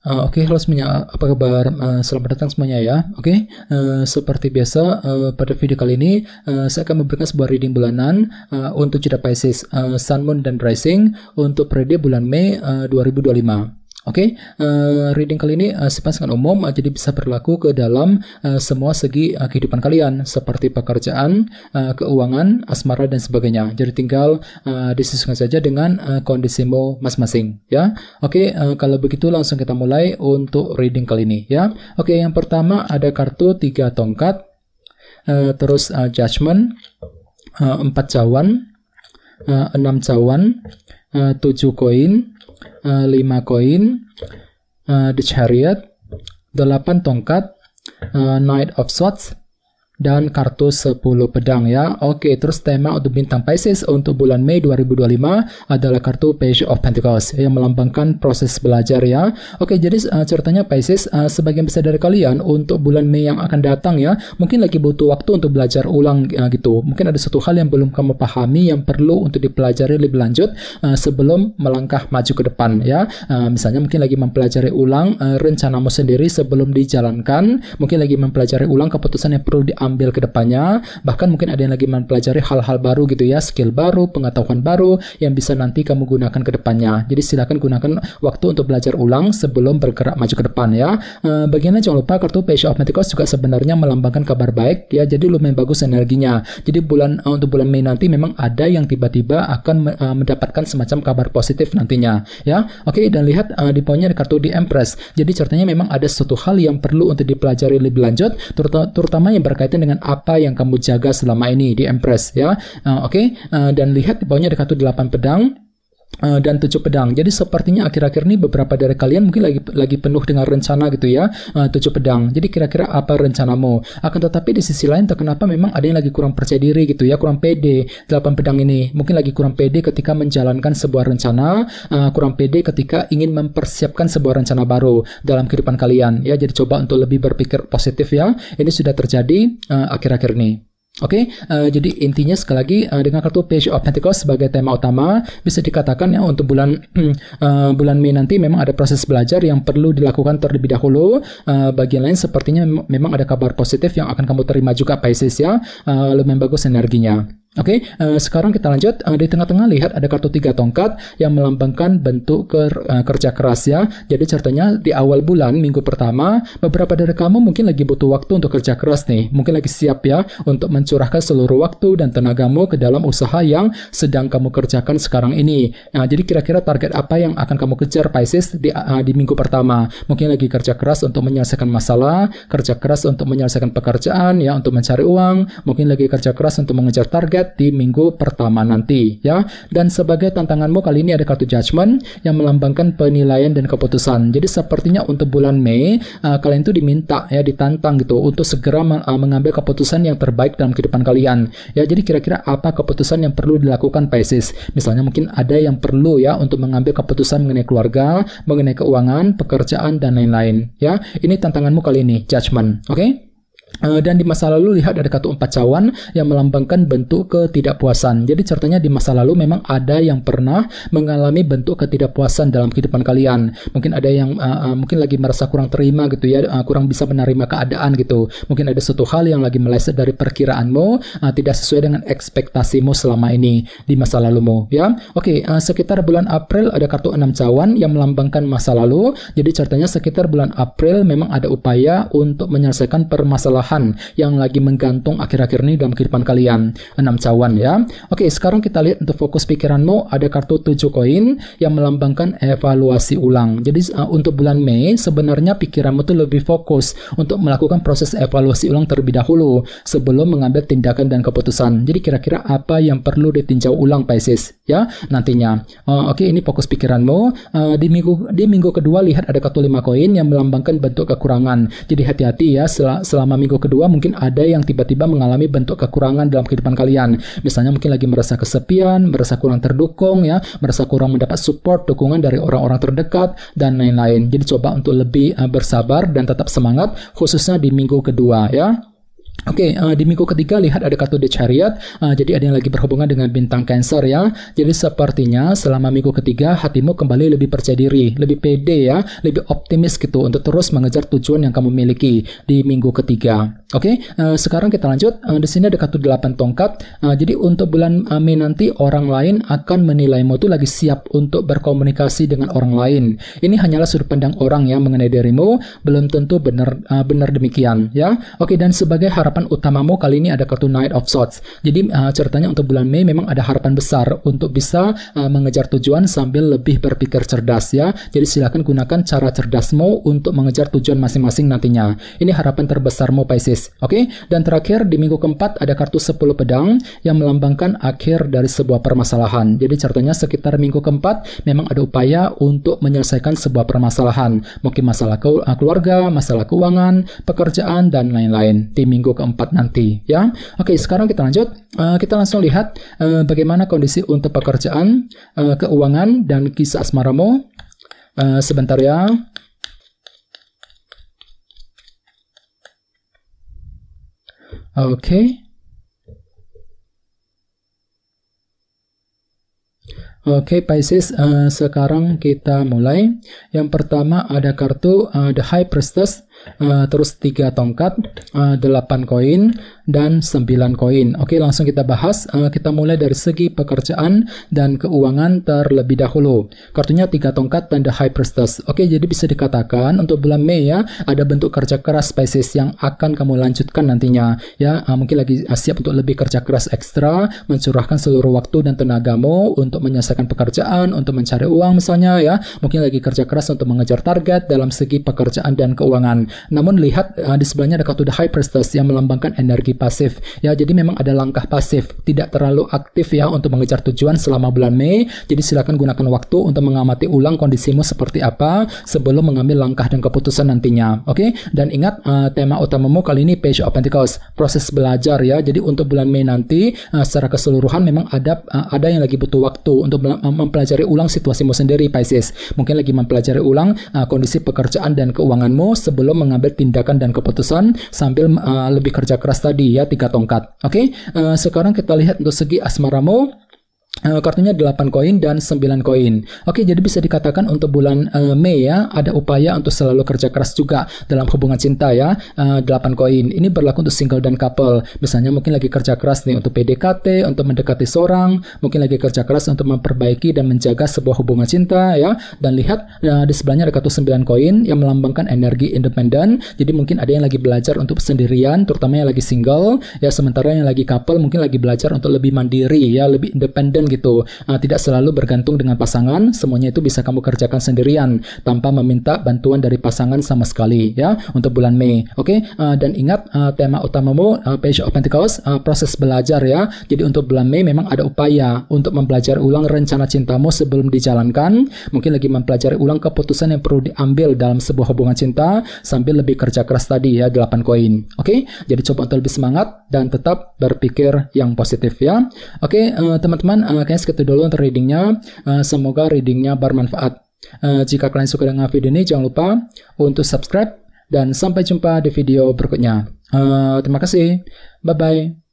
Oke, halo semuanya. Apa kabar? Selamat datang semuanya ya. Oke, seperti biasa pada video kali ini saya akan memberikan sebuah reading bulanan untuk zodiak Pisces, Sun, Moon, dan Rising untuk periode bulan Mei 2025. Oke, reading kali ini sifatnya sangat umum, jadi bisa berlaku ke dalam semua segi kehidupan kalian, seperti pekerjaan, keuangan, asmara, dan sebagainya. Jadi tinggal disesuaikan saja dengan kondisimu masing-masing, ya. Oke, kalau begitu langsung kita mulai untuk reading kali ini, ya. Oke, yang pertama ada kartu 3 tongkat, terus Judgment, 4 cawan, 6 cawan, 7 koin, 5 koin, The Chariot, 8 tongkat, Knight of Swords, dan kartu 10 pedang ya. Oke, terus tema untuk bintang Pisces untuk bulan Mei 2025 adalah kartu Page of Pentacles yang melambangkan proses belajar ya. Oke, jadi ceritanya Pisces, sebagian besar dari kalian untuk bulan Mei yang akan datang ya, mungkin lagi butuh waktu untuk belajar ulang gitu. Mungkin ada satu hal yang belum kamu pahami yang perlu untuk dipelajari lebih lanjut sebelum melangkah maju ke depan ya. Misalnya mungkin lagi mempelajari ulang rencanamu sendiri sebelum dijalankan, mungkin lagi mempelajari ulang keputusan yang perlu diambil ke depannya, bahkan mungkin ada yang lagi mempelajari hal-hal baru gitu ya, skill baru, pengetahuan baru yang bisa nanti kamu gunakan ke depannya. Jadi silakan gunakan waktu untuk belajar ulang sebelum bergerak maju ke depan ya. Bagiannya jangan lupa kartu Page of Pentacles juga sebenarnya melambangkan kabar baik ya, jadi lumayan bagus energinya. Jadi untuk bulan Mei nanti memang ada yang tiba-tiba akan mendapatkan semacam kabar positif nantinya ya. Oke, dan lihat di poinnya ada kartu The Empress. Jadi ceritanya memang ada suatu hal yang perlu untuk dipelajari lebih lanjut, terutama yang berkaitan dengan apa yang kamu jaga selama ini di Empress ya. Oke, dan lihat di bawahnya ada kartu 8 pedang dan 7 pedang. Jadi sepertinya akhir-akhir ini beberapa dari kalian mungkin lagi penuh dengan rencana gitu ya. 7 pedang. Jadi kira-kira apa rencanamu? Akan tetapi di sisi lain kenapa memang ada yang lagi kurang percaya diri gitu ya, kurang pede. 8 pedang ini mungkin lagi kurang pede ketika menjalankan sebuah rencana, kurang pede ketika ingin mempersiapkan sebuah rencana baru dalam kehidupan kalian ya. Jadi coba untuk lebih berpikir positif ya. Ini sudah terjadi akhir-akhir ini. Oke, jadi intinya sekali lagi dengan kartu Page of Pentacles sebagai tema utama bisa dikatakan ya untuk bulan Mei nanti memang ada proses belajar yang perlu dilakukan terlebih dahulu. Bagian lain sepertinya memang ada kabar positif yang akan kamu terima juga Pisces ya. Lumayan bagus energinya. Oke, sekarang kita lanjut. Di tengah-tengah lihat ada kartu 3 tongkat yang melambangkan bentuk kerja keras ya. Jadi ceritanya di awal bulan, minggu pertama, beberapa dari kamu mungkin lagi butuh waktu untuk kerja keras nih. Mungkin lagi siap ya untuk mencurahkan seluruh waktu dan tenagamu ke dalam usaha yang sedang kamu kerjakan sekarang ini. Nah, jadi kira-kira target apa yang akan kamu kejar Pisces di minggu pertama? Mungkin lagi kerja keras untuk menyelesaikan masalah, kerja keras untuk menyelesaikan pekerjaan ya, untuk mencari uang, mungkin lagi kerja keras untuk mengejar target di minggu pertama nanti ya. Dan sebagai tantanganmu kali ini ada kartu Judgment yang melambangkan penilaian dan keputusan. Jadi sepertinya untuk bulan Mei kalian itu diminta ya, ditantang gitu untuk segera mengambil keputusan yang terbaik dalam kehidupan kalian ya. Jadi kira-kira apa keputusan yang perlu dilakukan Pisces? Misalnya mungkin ada yang perlu ya untuk mengambil keputusan mengenai keluarga, mengenai keuangan, pekerjaan, dan lain-lain ya. Ini tantanganmu kali ini, Judgment. Oke? Dan di masa lalu lihat ada kartu 4 cawan yang melambangkan bentuk ketidakpuasan. Jadi ceritanya di masa lalu memang ada yang pernah mengalami bentuk ketidakpuasan dalam kehidupan kalian. Mungkin ada yang mungkin lagi merasa kurang terima gitu ya, kurang bisa menerima keadaan gitu. Mungkin ada suatu hal yang lagi meleset dari perkiraanmu, tidak sesuai dengan ekspektasimu selama ini di masa lalumu ya. Oke, sekitar bulan April ada kartu 6 cawan yang melambangkan masa lalu. Jadi ceritanya sekitar bulan April memang ada upaya untuk menyelesaikan permasalahan yang lagi menggantung akhir-akhir ini dalam kehidupan kalian. 6 cawan ya. Oke, sekarang kita lihat untuk fokus pikiranmu ada kartu 7 koin yang melambangkan evaluasi ulang. Jadi untuk bulan Mei sebenarnya pikiranmu tuh lebih fokus untuk melakukan proses evaluasi ulang terlebih dahulu sebelum mengambil tindakan dan keputusan. Jadi kira-kira apa yang perlu ditinjau ulang Pisces ya nantinya. Oke, ini fokus pikiranmu. Di minggu kedua lihat ada kartu 5 koin yang melambangkan bentuk kekurangan. Jadi hati-hati ya, selama minggu kedua mungkin ada yang tiba-tiba mengalami bentuk kekurangan dalam kehidupan kalian. Misalnya mungkin lagi merasa kesepian, merasa kurang terdukung ya, merasa kurang mendapat support, dukungan dari orang-orang terdekat dan lain-lain. Jadi coba untuk lebih bersabar dan tetap semangat khususnya di minggu kedua ya. Oke, di minggu ketiga lihat ada kartu The Chariot, jadi ada yang lagi berhubungan dengan bintang Cancer ya. Jadi sepertinya selama minggu ketiga hatimu kembali lebih percaya diri, lebih pede ya, lebih optimis gitu untuk terus mengejar tujuan yang kamu miliki di minggu ketiga. Oke, sekarang kita lanjut. Di sini ada kartu 8 tongkat. Jadi untuk bulan Mei nanti orang lain akan menilaimu tuh lagi siap untuk berkomunikasi dengan orang lain. Ini hanyalah sudut pandang orang ya mengenai dirimu, belum tentu benar demikian ya. Oke, dan sebagai harapan utamamu kali ini ada kartu Knight of Swords. Jadi ceritanya untuk bulan Mei memang ada harapan besar untuk bisa mengejar tujuan sambil lebih berpikir cerdas ya. Jadi silakan gunakan cara cerdasmu untuk mengejar tujuan masing-masing nantinya. Ini harapan terbesarmu Pisces. Oke, dan terakhir di minggu keempat ada kartu 10 pedang yang melambangkan akhir dari sebuah permasalahan. Jadi ceritanya sekitar minggu keempat memang ada upaya untuk menyelesaikan sebuah permasalahan. Mungkin masalah keluarga, masalah keuangan, pekerjaan, dan lain-lain di minggu keempat nanti ya. Oke, sekarang kita lanjut. Kita langsung lihat bagaimana kondisi untuk pekerjaan, keuangan, dan kisah asmaramu. Sebentar ya. Oke. Oke, Pisces, sekarang kita mulai. Yang pertama ada kartu The High Priestess, terus 3 tongkat, 8 koin, dan 9 koin. Oke, langsung kita bahas. Kita mulai dari segi pekerjaan dan keuangan terlebih dahulu. Kartunya 3 tongkat dan The High Priestess. Oke, jadi bisa dikatakan untuk bulan Mei ya, ada bentuk kerja keras Pisces yang akan kamu lanjutkan nantinya. Ya, mungkin lagi siap untuk lebih kerja keras ekstra, mencurahkan seluruh waktu dan tenagamu untuk menyelesaikan pekerjaan, untuk mencari uang misalnya ya. Mungkin lagi kerja keras untuk mengejar target dalam segi pekerjaan dan keuangan. Namun lihat di sebelahnya ada kartu The High Priestess yang melambangkan energi pasif. Ya, jadi memang ada langkah pasif, tidak terlalu aktif ya untuk mengejar tujuan selama bulan Mei. Jadi silakan gunakan waktu untuk mengamati ulang kondisimu seperti apa sebelum mengambil langkah dan keputusan nantinya. Oke, dan ingat tema utamamu kali ini Page of Pentacles, proses belajar ya. Jadi untuk bulan Mei nanti secara keseluruhan memang ada yang lagi butuh waktu untuk mempelajari ulang situasimu sendiri Pisces. Mungkin lagi mempelajari ulang kondisi pekerjaan dan keuanganmu sebelum mengambil tindakan dan keputusan sambil lebih kerja keras tadi ya, 3 tongkat. Oke, sekarang kita lihat untuk segi asmaramu. Kartunya 8 koin dan 9 koin. Oke, jadi bisa dikatakan untuk bulan Mei ya, ada upaya untuk selalu kerja keras juga dalam hubungan cinta ya. 8 koin. Ini berlaku untuk single dan couple. Misalnya mungkin lagi kerja keras nih untuk PDKT, untuk mendekati seorang, mungkin lagi kerja keras untuk memperbaiki dan menjaga sebuah hubungan cinta ya. Dan lihat di sebelahnya ada kartu 9 koin yang melambangkan energi independen. Jadi mungkin ada yang lagi belajar untuk sendirian, terutama yang lagi single ya, sementara yang lagi couple mungkin lagi belajar untuk lebih mandiri ya, lebih independen gitu. Tidak selalu bergantung dengan pasangan, semuanya itu bisa kamu kerjakan sendirian tanpa meminta bantuan dari pasangan sama sekali ya untuk bulan Mei. Oke, dan ingat tema utamamu Page of Pentacles, proses belajar ya. Jadi untuk bulan Mei memang ada upaya untuk mempelajari ulang rencana cintamu sebelum dijalankan. Mungkin lagi mempelajari ulang keputusan yang perlu diambil dalam sebuah hubungan cinta sambil lebih kerja keras tadi ya, 8 koin. Oke, jadi coba untuk lebih semangat dan tetap berpikir yang positif ya. Oke, teman-teman, kayaknya segitu dulu untuk readingnya. Semoga readingnya bermanfaat. Jika kalian suka dengan video ini, jangan lupa untuk subscribe dan sampai jumpa di video berikutnya. Terima kasih. Bye-bye.